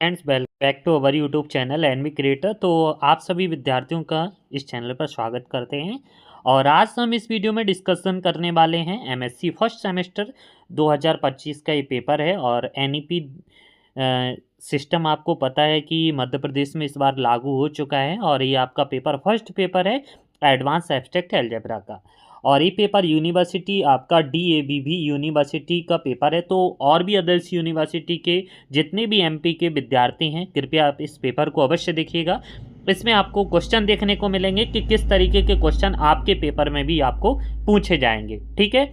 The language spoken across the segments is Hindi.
Friends, welcome back to our YouTube channel NV creator. तो आप सभी विद्यार्थियों का इस चैनल पर स्वागत करते हैं। और आज हम इस वीडियो में डिस्कशन करने वाले हैं एमएससी फर्स्ट सेमेस्टर 2025 का ये पेपर है। और एनईपी सिस्टम आपको पता है कि मध्य प्रदेश में इस बार लागू हो चुका है और ये आपका पेपर फर्स्ट पेपर है एडवांस एब्स्ट्रैक्ट अलजेब्रा का। और ये पेपर यूनिवर्सिटी आपका डीएवीवी यूनिवर्सिटी का पेपर है। तो और भी अदर्स यूनिवर्सिटी के जितने भी एमपी के विद्यार्थी हैं, कृपया आप इस पेपर को अवश्य देखिएगा। इसमें आपको क्वेश्चन देखने को मिलेंगे कि किस तरीके के क्वेश्चन आपके पेपर में भी आपको पूछे जाएंगे। ठीक है,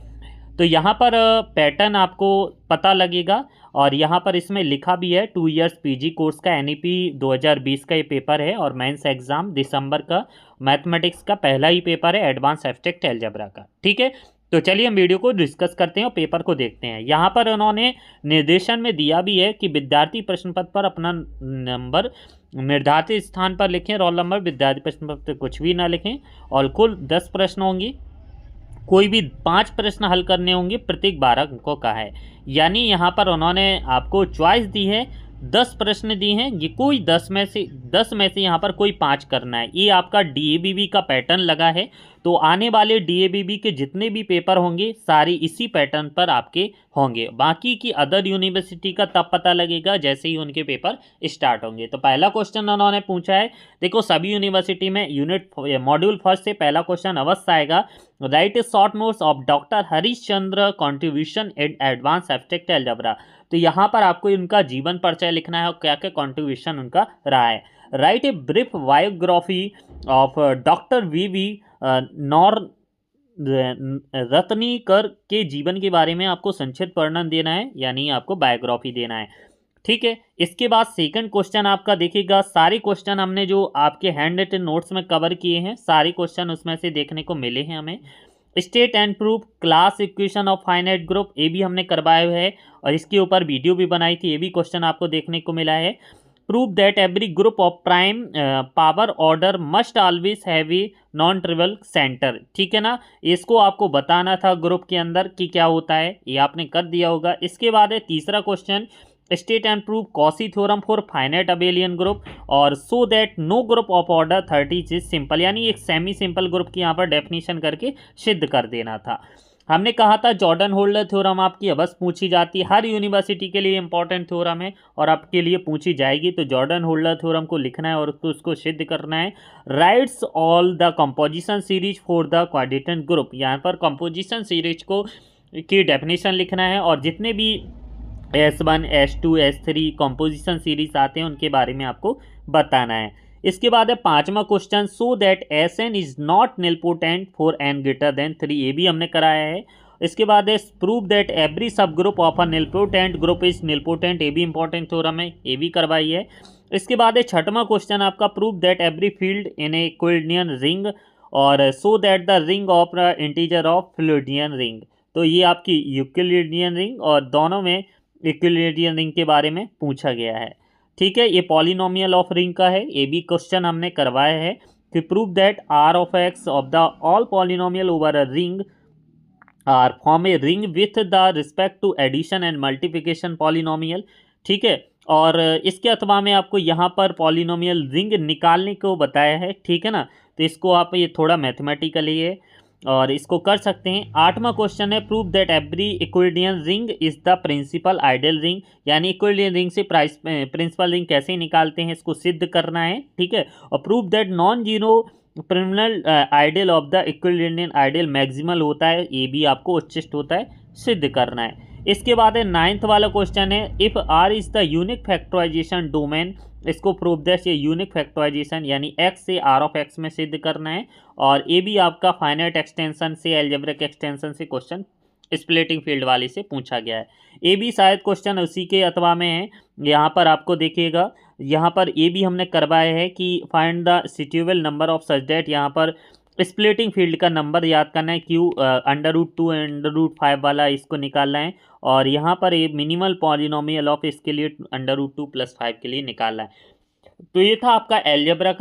तो यहाँ पर पैटर्न आपको पता लगेगा। और यहाँ पर इसमें लिखा भी है 2 इयर्स पीजी कोर्स का एनईपी 2020 का ये पेपर है। और मेंस एग्जाम दिसंबर का मैथमेटिक्स का पहला ही पेपर है एडवांस एब्स्ट्रैक्ट अलजेब्रा का। ठीक है, तो चलिए हम वीडियो को डिस्कस करते हैं और पेपर को देखते हैं। यहाँ पर उन्होंने निर्देशन में दिया भी है कि विद्यार्थी प्रश्न पत्र पर अपना नंबर निर्धारित स्थान पर लिखें, रोल नंबर, विद्यार्थी प्रश्न पत्र कुछ भी ना लिखें। और कुल 10 प्रश्न होंगे, कोई भी 5 प्रश्न हल करने होंगे, प्रत्येक 12 अंकों का है। यानी यहाँ पर उन्होंने आपको चॉइस दी है, 10 प्रश्न दी हैं, ये कोई 10 में से यहाँ पर कोई 5 करना है। ये आपका डीएवीवी का पैटर्न लगा है। तो आने वाले डीएवीवी के जितने भी पेपर होंगे सारे इसी पैटर्न पर आपके होंगे। बाकी की अदर यूनिवर्सिटी का तब पता लगेगा जैसे ही उनके पेपर स्टार्ट होंगे। तो पहला क्वेश्चन उन्होंने पूछा है, देखो सभी यूनिवर्सिटी में यूनिट मॉड्यूल फर्स्ट से पहला क्वेश्चन अवश्य आएगा। Right short notes of doctor Harish Chandra contribution in advance abstract algebra. तो यहाँ पर आपको इनका जीवन परिचय लिखना है और क्या क्या कॉन्ट्रीब्यूशन उनका रहा है। Write a brief biography of doctor V नॉर रत्नीकर के जीवन के बारे में आपको संक्षिप्त वर्णन देना है, यानी आपको बायोग्राफी देना है। ठीक है, इसके बाद सेकंड क्वेश्चन आपका देखिएगा। सारे क्वेश्चन हमने जो आपके हैंड रिटन नोट्स में कवर किए हैं, सारे क्वेश्चन उसमें से देखने को मिले हैं हमें। State and proof class equation of finite group, ये भी हमने करवाया है और इसके ऊपर वीडियो भी बनाई थी, ये भी क्वेश्चन आपको देखने को मिला है। Prove that every group of prime power order must always have a non trivial centre. ठीक है ना, इसको आपको बताना था ग्रुप के अंदर कि क्या होता है, ये आपने कर दिया होगा। इसके बाद है तीसरा question, state and prove Cauchy theorem for finite abelian group और so that no group of order 30 is simple, यानी एक सेमी सिंपल ग्रुप की यहाँ पर डेफिनेशन करके सिद्ध कर देना था। हमने कहा था जॉर्डन होल्डर थ्योरम आपकी अवश्य पूछी जाती है, हर यूनिवर्सिटी के लिए इंपॉर्टेंट थ्योरम है और आपके लिए पूछी जाएगी। तो जॉर्डन होल्डर थ्योरम को लिखना है और उसको सिद्ध करना है। Rights all the composition series for the quadratic group, यहाँ पर कंपोजिशन सीरीज को की डेफिनेशन लिखना है और जितने भी S1 S2 S3 composition series आते हैं उनके बारे में आपको बताना है। इसके बाद है पांचवा question, so that Sn is not nilpotent for n greater than 3, ये भी हमने कराया है। इसके बाद है प्रूव दैट एवरी सब group of a nilpotent group is nilpotent, ये भी इंपॉर्टेंट थ्योरम है, ये भी करवाई है। इसके बाद है छठवां क्वेश्चन आपका, prove that every field in a Euclidean ring और so that the ring of integer of Euclidean ring. तो ये आपकी यूक्लिडियन रिंग और दोनों में इक्विलिब्रियम रिंग के बारे में पूछा गया है। ठीक है, ये पॉलिनोमियल ऑफ रिंग का है, ये भी क्वेश्चन हमने करवाया है कि prove that R of X of the all polynomial over a ring R form a ring with the respect to addition and multiplication polynomial. ठीक है, और इसके अथवा में आपको यहाँ पर पॉलिनोमियल रिंग निकालने को बताया है। ठीक है ना, तो इसको आप ये थोड़ा मैथमेटिकली है और इसको कर सकते हैं। आठवां क्वेश्चन है, prove that every equilibrium ring is the principal ideal ring, यानी इक्विलिब्रियम रिंग से प्रिंसिपल रिंग कैसे निकालते हैं इसको सिद्ध करना है। ठीक है, और prove that non zero prime ideal of the equilibrium ideal maximal होता है, ये भी आपको उच्चिष्ट होता है, सिद्ध करना है। इसके बाद है नाइन्थ वाला क्वेश्चन है, if R is the unique factorisation domain, इसको प्रूव दैट ये यूनिक फैक्टराइजेशन यानी x से r ऑफ x में सिद्ध करना है। और ये भी आपका फाइनाइट एक्सटेंशन से अलजेब्रिक एक्सटेंशन से क्वेश्चन स्प्लिटिंग फील्ड वाले से पूछा गया है, ये भी शायद क्वेश्चन उसी के अथवा में है। यहाँ पर आपको देखिएगा, यहाँ पर ये भी हमने करवाया है कि find the suitable number of such that, यहाँ पर स्प्लिटिंग फील्ड का नंबर याद करना है, क्यू √2 √5 वाला इसको निकालना है। और यहाँ पर ये मिनिमल पॉलिनोमियल ऑफ इसके लिए √2 + 5 के लिए निकालना है। तो ये था आपका अलजेब्रा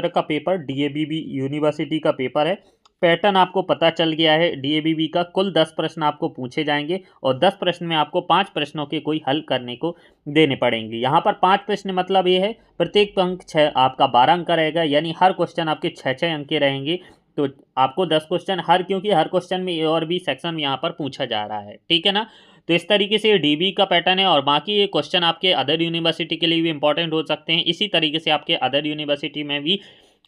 का पेपर, डीएवीवी यूनिवर्सिटी का पेपर है। पैटर्न आपको पता चल गया है। डीएवीबी का कुल 10 प्रश्न आपको पूछे जाएंगे और 10 प्रश्न में आपको 5 प्रश्नों के कोई हल करने को देने पड़ेंगे। यहाँ पर 5 प्रश्न मतलब ये है प्रत्येक अंक 6 आपका 12 अंक का रहेगा, यानी हर क्वेश्चन आपके 6-6 अंक के रहेंगे। तो आपको 10 क्वेश्चन क्योंकि हर क्वेश्चन में और भी सेक्शन में यहाँ पर पूछा जा रहा है, ठीक है ना। तो इस तरीके से डीबी का पैटर्न है और बाकी ये क्वेश्चन आपके अदर यूनिवर्सिटी के लिए भी इंपॉर्टेंट हो सकते हैं। इसी तरीके से आपके अदर यूनिवर्सिटी में भी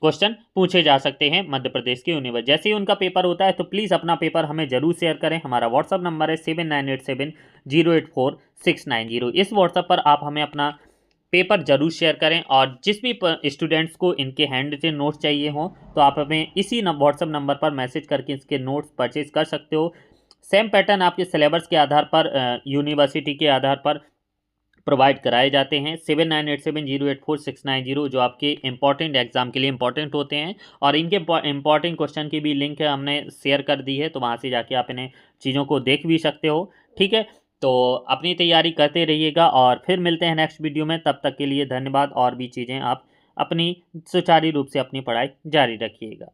क्वेश्चन पूछे जा सकते हैं मध्य प्रदेश के यूनिवर्सिटी। जैसे ही उनका पेपर होता है तो प्लीज़ अपना पेपर हमें जरूर शेयर करें। हमारा व्हाट्सअप नंबर है 7987084690। इस व्हाट्सअप पर आप हमें अपना पेपर जरूर शेयर करें और जिस भी स्टूडेंट्स को इनके हैंड रिटन नोट्स चाहिए हों तो आप हमें इसी व्हाट्सअप नंबर पर मैसेज करके इसके नोट्स परचेज कर सकते हो। सेम पैटर्न आपके सिलेबस के आधार पर यूनिवर्सिटी के आधार पर प्रोवाइड कराए जाते हैं। 7987084690 जो आपके इंपॉर्टेंट एग्जाम के लिए इंपॉर्टेंट होते हैं और इनके इंपॉर्टेंट क्वेश्चन की भी लिंक हमने शेयर कर दी है, तो वहाँ से जाके आप इन्हें चीज़ों को देख भी सकते हो, ठीक है। तो अपनी तैयारी करते रहिएगा और फिर मिलते हैं नेक्स्ट वीडियो में। तब तक के लिए धन्यवाद। और भी चीज़ें आप अपनी सुचारू रूप से अपनी पढ़ाई जारी रखिएगा।